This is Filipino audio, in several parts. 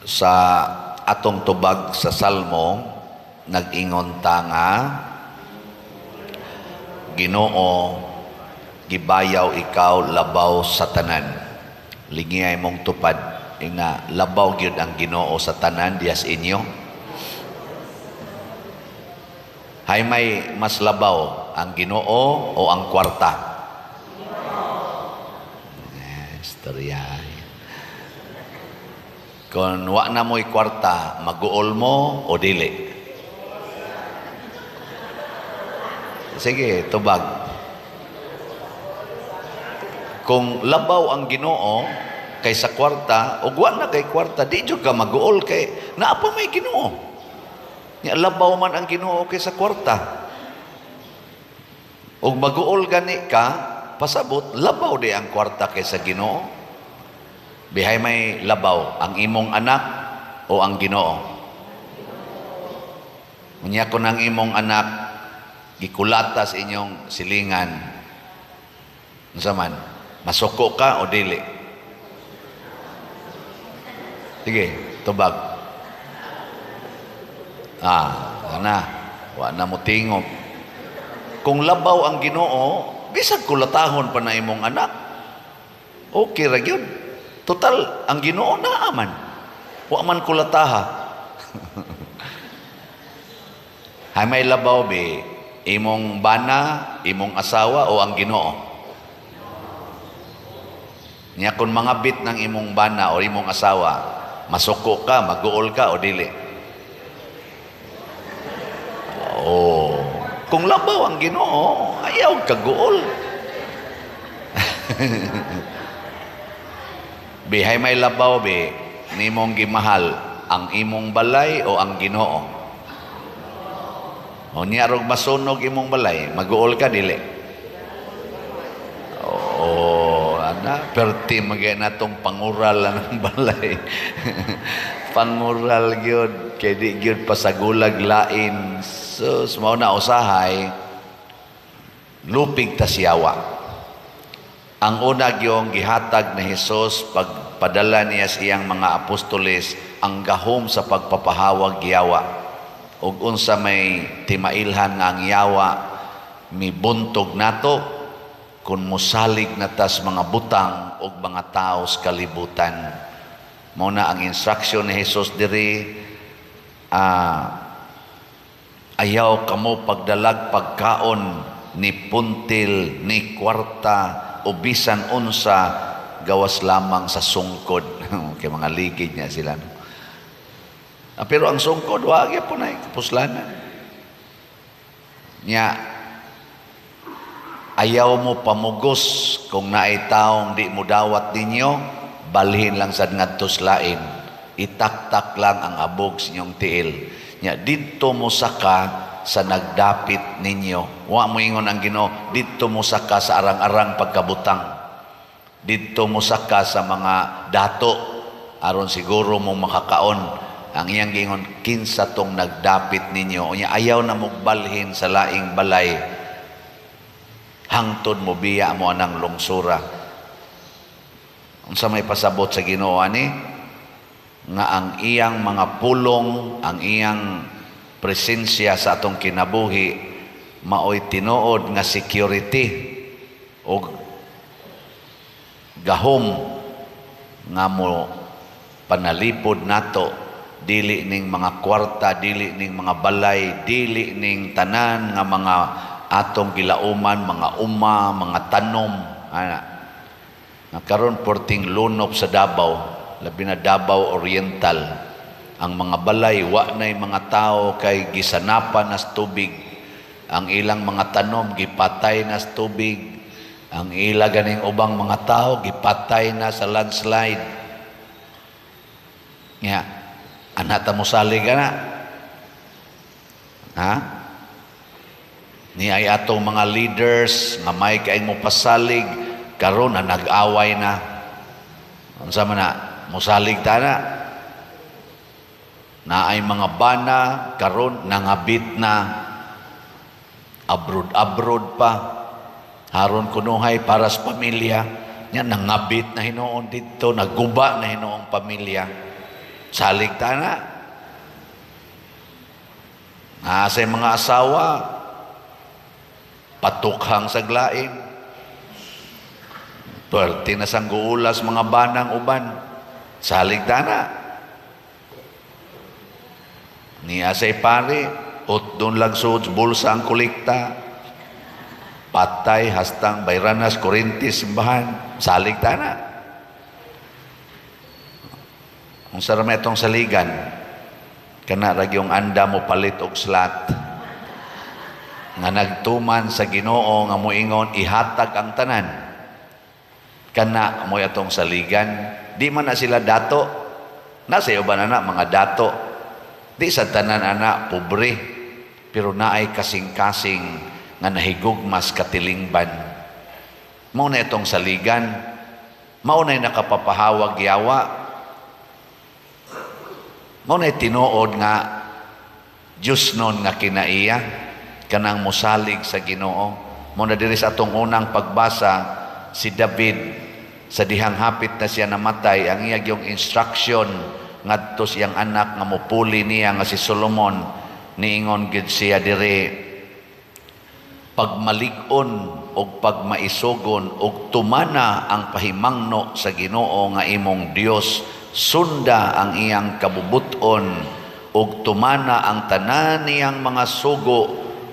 sa atong tubag sa Salmo, nag-ingon ta nga, Ginoo, gibayaw ikaw labaw sa tanan. Ligiyay mong tupad. Nga, labaw gyud ang Ginoo sa tanan, diyas inyo. Hay may mas labaw, ang Ginoo o ang kwarta? Istorya. Kung wa na mo'y kwarta, mag-uol mo o dili? Sige, tubag. Kung labaw ang Ginoo kaysa kwarta, o wa na kay kwarta, di jud ka mag-uol kay naapa may Ginoo. Nya labaw man ang Ginoo kaysa kwarta. Og mag-uol gani ka, pasabot labaw di ang kwarta kaysa Ginoo. Bihay may labaw, ang imong anak o ang Ginoo. Unya kun ang imong anak gikulatas inyong silingan, unsa man, masuko ka o dili? Sige, tubag. Wa na mo tingog. Kung labaw ang Ginoo, bisag kulatahon pa na imong anak. Okay ra gyud. Total, ang Ginoo naaman. Wa man kulataha. Hay may labaw be, imong bana, imong asawa o ang Ginoo? Nya kun mga bit ng imong bana o imong asawa, masuko ka, mag-uol ka o dili? Oh, kung labaw ang Ginoo, ayaw kaguol. Bihay may labaw be, nimong gimahal ang imong balay o ang Ginoo? O niya rog masunog imong balay, mag-uol ka dili? Oo, perti magay na tong pangural ng balay. Pangural gyud, kay di gyud pasagulag lain. So, mao na usahay, lupig ta siyawa. Ang una gyung gihatag ni Hesus pagpadala niya siyang mga apostoles ang gahom sa pagpapahawag yawa. Ug unsa may timailhan nga ang yawa mibuntog nato kun mosalig na tas mga butang ug mga tao sa kalibutan. Mao na ang instruction ni Hesus diri, ayaw kamo pagdalag pagkaon ni puntil ni kwarta o bisan unsa, gawas lamang sa sungkod. Kay mga ligid niya sila. Pero ang sungkod, wag po na kapuslanan. Nya, ayaw mo pamugos kung naay taong di mo dawat ninyo, balhin lang sa ngadtos lain. Itaktak lang ang abog sa inyong tiil. Nya, dito mo saka sa nagdapit ninyo. Wa mo ingon ang Ginoo, dito mo saka sa arang-arang pagkabutang. Dito mo saka sa mga dato aron siguro mo makakaon. Ang iyang gingon, kinsa tong nagdapit ninyo. Unya ayaw na mo balhin sa laing balay. Hangtod mo biya mo anang lungsura. Unsa may pasabot sa Ginoo ani nga ang iyang mga pulong, ang iyang presensya sa atong kinabuhi maoy tinuod nga security o gahom nga mo panalipod nato, dili ning mga kwarta, dili ning mga balay, dili ning tanan nga mga atong gilauman, mga uma, mga tanom. Nakaroon porting lunop sa Davao, labi na Davao Oriental. Ang mga balay, wa na'y mga tao kay gisanapan nas tubig. Ang ilang mga tanom, gipatay nas tubig. Ang ila ganing ubang mga tao, gipatay na sa landslide. Nga, anata mo salig ka na. Ha? Ni ay atong mga leaders, nga may kaing mo pasalig, karon na nag-away na. Ano sa na, musalig ta na. Na ay mga bana karon nangabit na abroad pa haron kunuhay para sa pamilya nya nangabit na hinuon dito, naguba na hinuong pamilya. Salig ta na. Sa mga asawa, patukhang saglain. Pwerte na sang guulas mga banang uban. Salig ta na. Niya say pare, doon lang suod bulsa ang kulikta. Patay, hastang, bayranas, kurintis, simbahan. Salig ta na. Kung sarama itong saligan, kana rag yung anda mo palit og slat. Nga nagtuman sa Ginoo nga moingon ihatag ang tanan. Kana mo itong saligan, di man na sila dato. Nasa iyo ba na mga dato? Di sa tanan ana pobre, pero naay kasing-kasing nga nahigugmas katilingban. Mao na itong saligan, mao na nakapapahawag yawa, mao na tinuod nga Diyos nun nga kinaiya, kanang musalig sa Ginoo. Mao na diri sa atong unang pagbasa, si David, sa dihang hapit na siya namatay, ang iyang yung instruction ngadto siyang anak nga mupuli niya nga si Solomon, niingon gid siya diri, pagmalig-on o pagmaisugon o tumana ang pahimangno sa Ginoo nga imong Dios, sunda ang iyang kabubuton o tumana ang tanan niyang mga sugo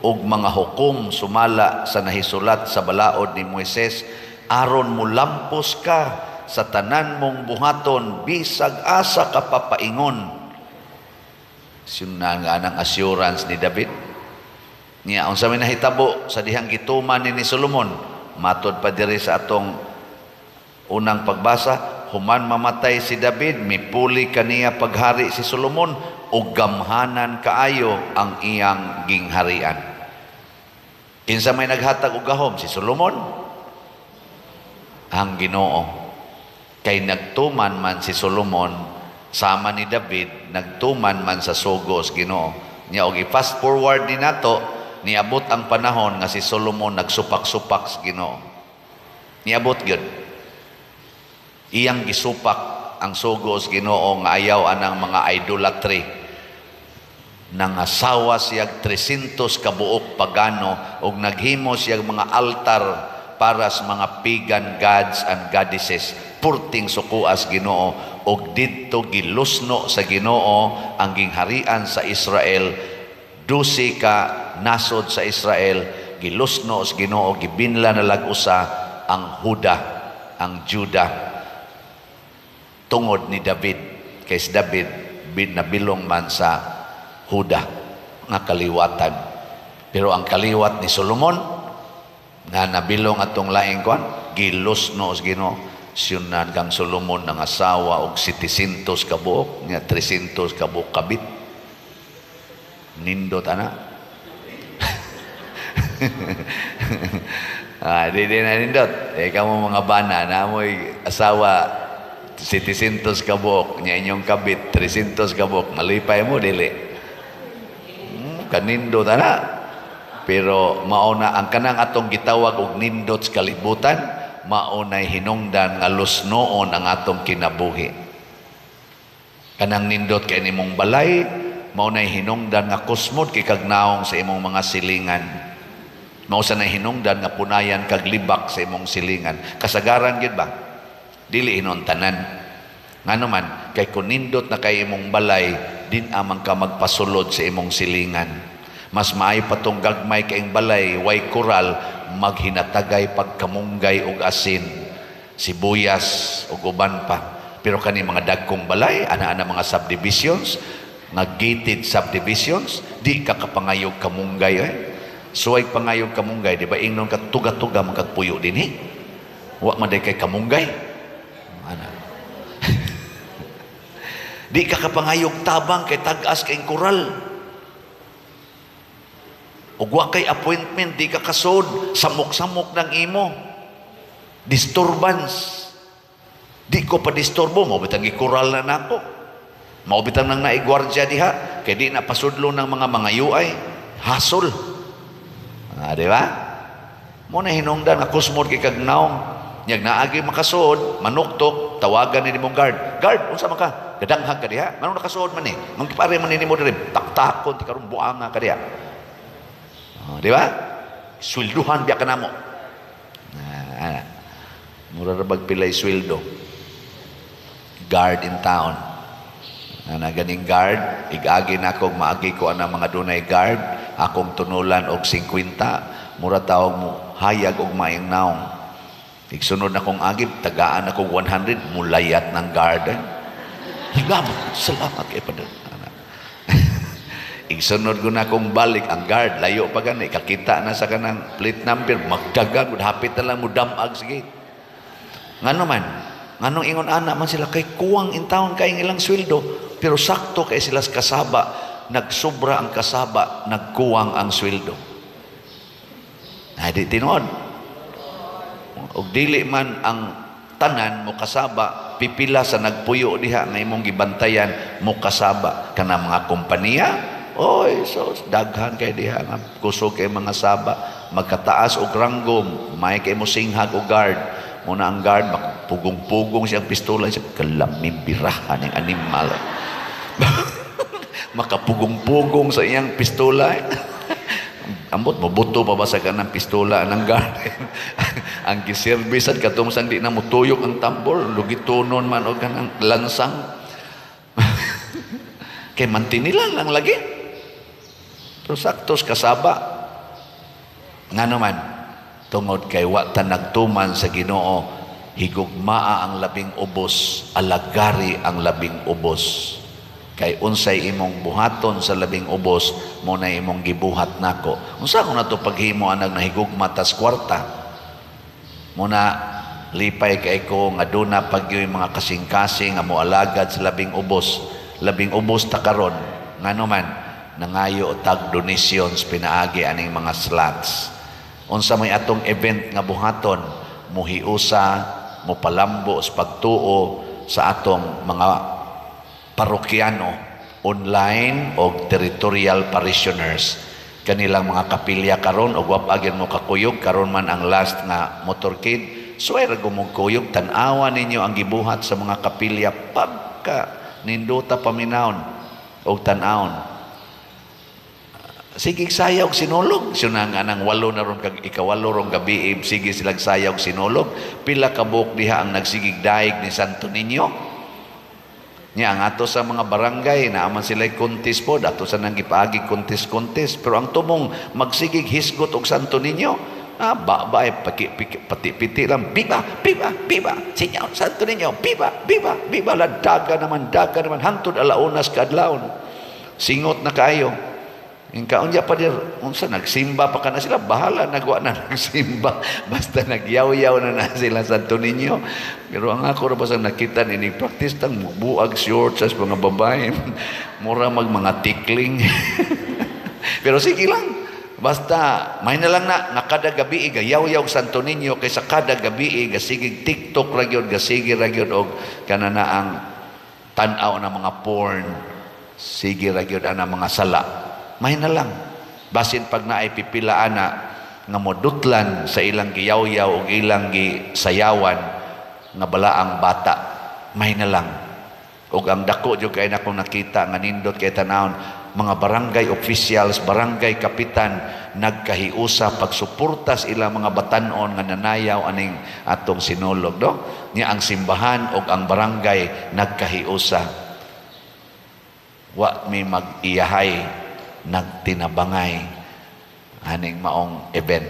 o mga hukom sumala sa nahisulat sa balaod ni Moises, aron mo lampos ka sa tanan mong buhaton bisag asa ka papaingon. Siyang nga ng assurance ni David niya. Unsa may nahitabo sa dihang gituman ni Solomon, matod pa diri sa atong unang pagbasa, human mamatay si David, mipuli kaniya paghari si Solomon, ug gamhanan kaayo ang iyang gingharian. Kinsa may naghatag og gahom? Si Solomon? Ang Ginoo. Kay nagtuman man si Solomon sama ni David, nagtuman man sa sugos Ginoo niya. Og i-fast forward din nato, niabot ang panahon nga si Solomon nagsupak-supak sa Ginoo. Niabot gyud, iyang gisupak ang sugos Ginoo nga ayaw anang mga idolatry. Nangasawa siya 300 kabuok pagano og naghimo siya mga altar para sa mga pagan gods and goddesses. Purting sukuas Ginoo, og didto gilusno sa Ginoo ang gingharian sa Israel. 12 ka nasod sa Israel gilusno sa Ginoo, gibinla na lag-usa ang Huda, ang Juda, tungod ni David. Kay si David nabilong man sa Huda nga kaliwatan, pero ang kaliwat ni Solomon nga nabilong atong laing kwan, gilusno sa Ginoo. Siyunan kang Solomon ng asawa og 700 kabuok, nga 300 kabuok kabit. Nindot ana. Di na nindot. Kamu mga bana na mo'y asawa 700 kabuok, nya inyong kabit 300 kabuok, malipay mo dili. Kanindot ana. Pero mauna ang kanang atong gitawag og nindot sa kalibutan, maunay hinungdan nga lusnoon ang atong kinabuhi. Kanang nindot kay nimong balay, maunay hinungdan nga kusmod kay kagnaong sa imong mga silingan. Mausa na hinungdan nga punayan kag libak sa imong silingan. Kasagaran gid ba? Dili hinuntanan. Ngano man kay kun nindot na kay imong balay, din amang ka magpasulod sa imong silingan. Mas maayo patong gagmay kaing balay, way koral, maghinatagay pagkamunggay og asin, sibuyas ug uban pa. Pero kani mga dagkong balay, ana-ana mga subdivisions, nga gated subdivisions, di ka kapangayog kamunggay. Suway pangayog kamunggay, di ba ingnon ka tuga-tuga magkagpuyo din eh? Wa man day kay kamunggay. Ana. Di ka kapangayog tabang kay tagas kay koral. Ug wa kay appointment, di ka kasod, samok-samok ng imo. Disturbance. Di ko pa disturbo, maubitang ikural na nako. Maubitang nang naigwardya diha, kay di na pasudlo ng mga UI. Hasol. Di ba? Mo na hinungdan nga kusmod kay kagnaong Nyag naagi makasuod, manuktok, tawagan ni mong guard. Guard, unsa man ka? Gadanghag ka diha. Manong nakasuod man ni? Mangkipare man ni mo diri, taktakon ti karon buanga ka diha. Oh, di ba? Swelduhan biya ka namo. Mura ra bag pilay sweldo. Guard in town. Na ganing guard, igagi na akong maagi ko ang mga dunay guard, akong tunulan og 50, mura tawag mo hayag og maing naong. Igsunod na kong agib, tagaan na kong 100, mulayat ng guard. Salamat kay Padre. Igsunod ko na kong balik, ang guard, layo pa gani, kakita na sa kanang plate number, magdagan, hapit na lang mo damag, sige. Ngano man, nganong ingon ana man sila, kay kuwang in town kay ilang sweldo, pero sakto kay sila sa kasaba, nagsobra ang kasaba, nagkuwang ang sweldo. Di tinuod. Og dili man ang tanan mo kasaba, pipila sa nagpuyo diha nga imong gibantayan mo kasaba kana mga kompanya. Oy, so daghan kay diha nga kusog kay mga saba, magkataas og ranggom, may kay mo singhag og guard. Muna ang guard, makapugong-pugong siyang pistola, siya kalaming birahan ng animal. Makapugong-pugong sa iyang pistola. Ambot, mabuto pa ba sa kanang pistola ng guard? Ang giservisan, katong sang di na mutuyok ang tambor, lugitunon man o kanang lansang. Kay mantinilan lang lagi. Pero saktos kasaba. Nga naman, tungod kay wata nagtuman sa Ginoo, higugmaa ang labing ubos, alagari ang labing ubos. Kay unsay imong buhaton sa labing ubos, mo na imong gibuhat nako. Unsa ko na to paghimo anag nahigugma tas kwarta? Muna lipay kay ko nga duna pagyoy mga kasing-kasing nga moalagad sa labing ubos. Labing ubos ta karon, ngano man nangayo tag donations pinaagi aning mga slots. Unsa may atong event nga buhaton, muhiusa, mupalambo sa pagtuo sa atong mga parokyano, online o territorial parishioners. Kanilang mga kapilya karon o wapagin mo kakuyog, karon man ang last nga motorcade, swear gumugkuyog, tanawa ninyo ang gibuhat sa mga kapilya pagka ninduta paminahon o tanawon. Sige sayaw sinulog. Siya nga nang walo na ron kag ikawalo rong gabi, sige silang sayaw sinulog. Pila ka buok diha ang nagsigig daig ni Santo Niño. Nya ang ato sa mga barangay naaman sila'y contest po, ato sa nang gipaagi contest. Pero ang tumong magsigig hisgot og Santo Niño, babae pati-piti lang, biba, biba, biba, Senyor Santo Niño, biba, biba, biba, daga naman, hangtod alaunas kadlawon. Singot na kayo. Inkaon niya pa dir, unsa nagsimba pa kana sila, bahala nagwa na nagsimba, basta nagyaw-yaw na sila sa Santo Niño. Pero ang ako ra basta nakita ni practice tang buag shorts as mga babae, mura mga tikling. Pero sige lang, basta may na lang na kada gabi gayaw-yaw Santo Niño kaysa kada gabi gasigig TikTok ra gyud, gasigi ra gyud og kanana ang tan-aw na mga porn, sige ra gyud ana mga sala. May na lang. Basin pag naay pipilaan na nga modutlan sa ilang giyaw-yaw o ilang gisayawan nga balaang bata, may na lang. O ang dako dyan kayo na kung nakita nga nindot kay tanawon, mga barangay officials, barangay kapitan, nagkahiusa pagsuportas ilang mga batanon nga nanayaw aning atong sinulog. No? Niya ang simbahan o ang barangay nagkahiusa. Wa may mag-iyahay, nagtinabangay aning maong event.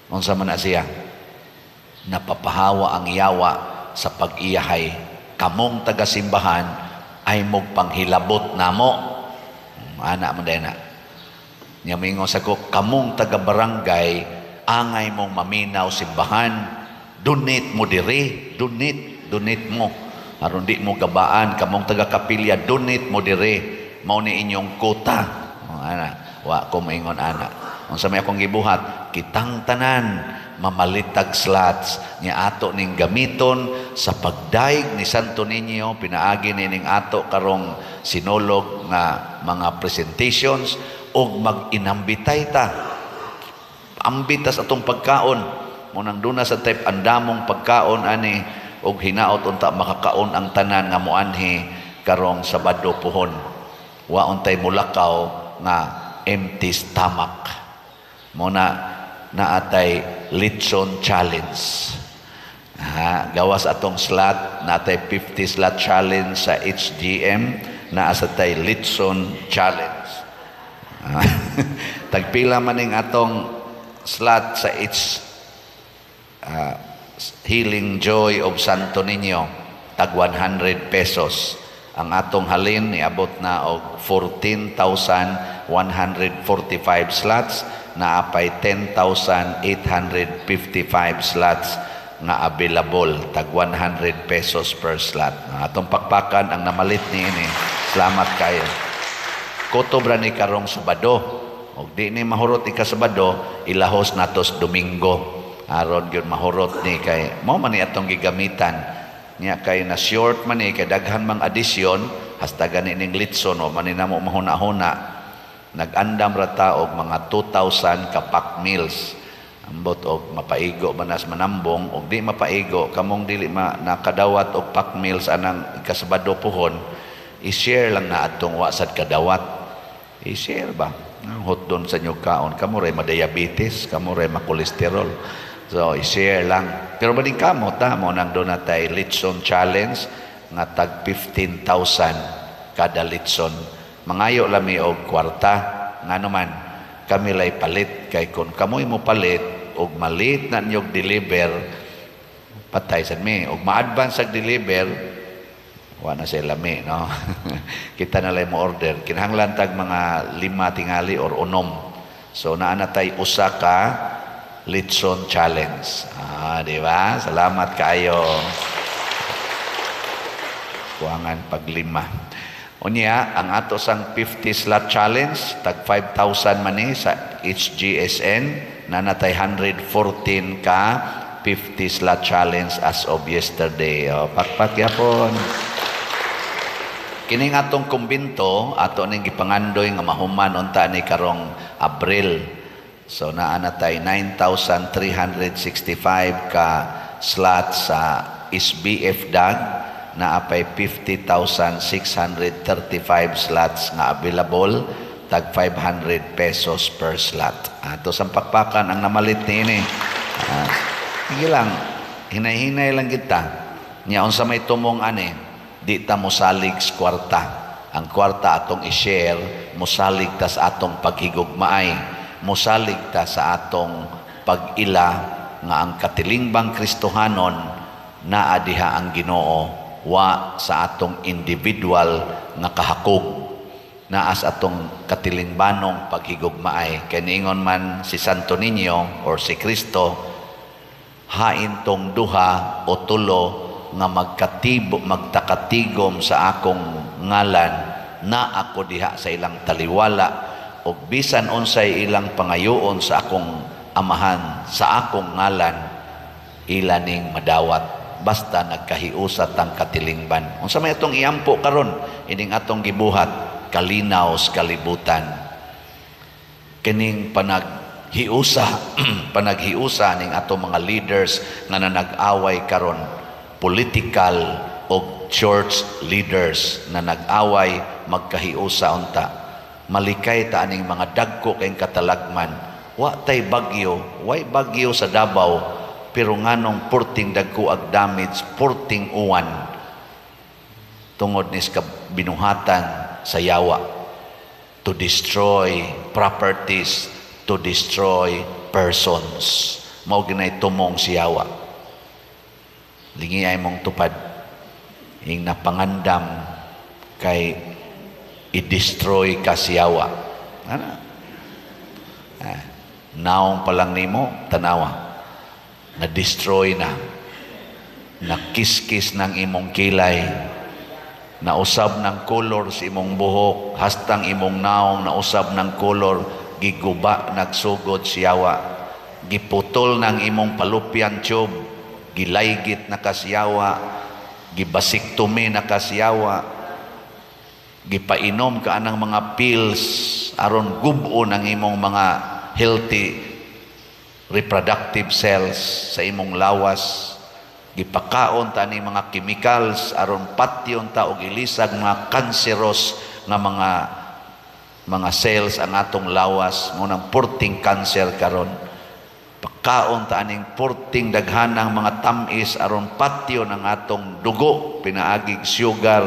Unsa man na siya, napapahawa ang yawa sa pag-iyahay. Kamong taga-simbahan ay mong panghilabot namo. Ana man din na. Nya mingon sa ko, kamong taga-barangay angay mong maminaw simbahan, donate mo diri, donate mo. Aron di mo gabaan, kamong taga-kapilya, donate mo diri, mao ni inyong kota. Ana, wa ko maingon ana. Unsa may akong gibuhat, kitang tanan mamalitag slots nya ato ning gamiton sa pagdaig ni Santo Niño, pinaagi ning ato karong sinulog nga mga presentations og mag-inambitay ta. Ambitas atong pagkaon Munang duna sa type andamong pagkaon ani og hinaot unta makakaon ang tanan nga moanhi karong Sabado puhon. Wa untay mulakaw nga empty stomach. Muna naatay Litson Challenge. Gawas atong slot, natay 50 slot challenge sa HGM, naa sa tay Litson Challenge. Tagpila maning atong slot sa Healing Joy of Santo Niño, tag 100 pesos. Ang atong halin niabot na og 14,145 slots, na apay 10,855 slots nga available, tag 100 pesos per slot. Atong pakpakan ang namalit ni ini. Salamat kayo. Kutobra ni karong Sabado. Og di ni mahurot ika Sabado, ilahos natos Domingo. Aron gyud mahurot ni kay mao man ni atong gigamitan. Nya kay na short man ni kay daghan mang adisyon, hasta gani ning Litson o man ni namo mahuna-huna. Nag-andam rata og mga 2,000 ka pack meals. Ambot og mapaigo manas manambong og di mapaigo kamong dili nakadawat og pack meals anang ikasabado puhon, i-share lang na atong wasad kadawat. I-share ba? Hotdon sa inyo kaon, kamo ray madiabetes, kamo ray makolesterol. So i-share lang. Pero baling kamo mo nang doon natay Litson Challenge nga tag 15,000 kada Litson. Mangayo lami og kwarta nga naman kami lay palit kay kun kamoy mo palit og malit na niyog deliver patay sad mi og ma-advance ag deliver wa na say lami no. Kita na lay mo order kinahanglan tag mga 5 tingali or 6. So naa na tay usa ka Litson Challenge. Di ba? Salamat kayo. Kuangan pag 5. Unya, ang ato sang 50 slot challenge, tag 5,000 man ni sa HGSN, na natay 114 ka 50 slot challenge as of yesterday. Pakpak yapon. Kining atong kumbinto, ato ning gipangandoy nga mahuman unta ni karong Abril. So naa natay 9,365 ka slot sa SBF DAG, na apay 50,635 slots nga available, tag 500 pesos per slot. Ato sang pakpakan ang namalit ni ini. Sige lang, hinay-hinay lang kita. Nya unsa may tumong ani, di ta mosalig sa kwarta. Ang kwarta atong i-share, mosalig ta sa atong paghigugmaay, mosalig ta sa atong pag-ila nga ang katilingbang Kristohanon naa diha ang Ginoo, wa sa atong individual nga kahakog, naas atong katilingbanong paghigugmaay. Kay niingon man si Santo Niño or si Kristo, hain tong duha o tulo nga magtakatigom sa akong ngalan, na ako diha sa ilang taliwala, o bisan unsay ilang pangayoon sa akong amahan sa akong ngalan, ilaning madawat, basta nagkahiusat ang katilingban. Unsa may atong iampo karon ining atong gibuhat, kalinaw sa kalibutan. Kining panaghiusa panaghiusa ning atong mga leaders nga nag-away karon, political o church leaders na nag-away magkahiusa unta. Malikay ta aning mga dagko kayong katalagman. Wa tay bagyo, way bagyo sa Davao, pero nganong porting dagko ag damage, porting uwan tungod ni sa binuhatan sa yawa, to destroy properties, to destroy persons. Mao ginay tumong si yawa. Lingi ay mong tupad ing napangandam kay i-destroy ka si yawa. Naong pa lang nimo tanawa, na-destroy na, nakiskis ng imong kilay, nausab ng kolor sa imong buhok, hastang imong naong nausab ng kolor, giguba, nagsugod siyawa, giputol ng imong palupyan tube, gilaygit na kasiyawa, gibasiktomi na kasiyawa, gipainom ka anang mga pills, aron gubo ng imong mga healthy reproductive cells sa imong lawas. Gipakaon ta ni mga chemicals aron patyon ta og ilisag mga cancerous nga mga cells ang atong lawas, ngunang purting cancer karon. Pagkaon ta aning purting daghanang mga tamis aron patyon ang atong dugo, pinaagig sugar.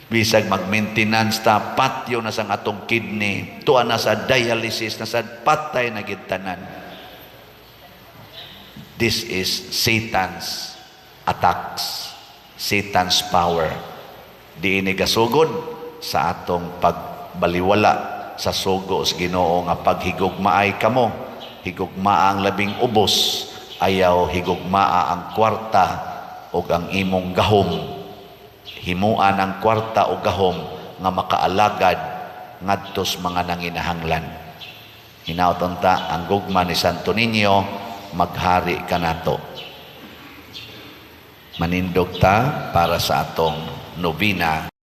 Bisag mag-maintenance ta, patyo na sang atong kidney, tuwa na sa dialysis, na sa patay na gitanan. This is Satan's attacks, Satan's power. Di ini gasugod sa atong pagbaliwala sa sugo sa Ginoo nga paghigugmaay kamo, higugmaa ang labing ubos, ayaw higugmaa ang kwarta o ang imong gahom. Himuan ang kwarta o gahom nga makaalagad ngadtos mga nanginahanglan. Hinaoton ta ang gugma ni Santo Niño, maghari ka nato. Manindog ta para sa atong nobina.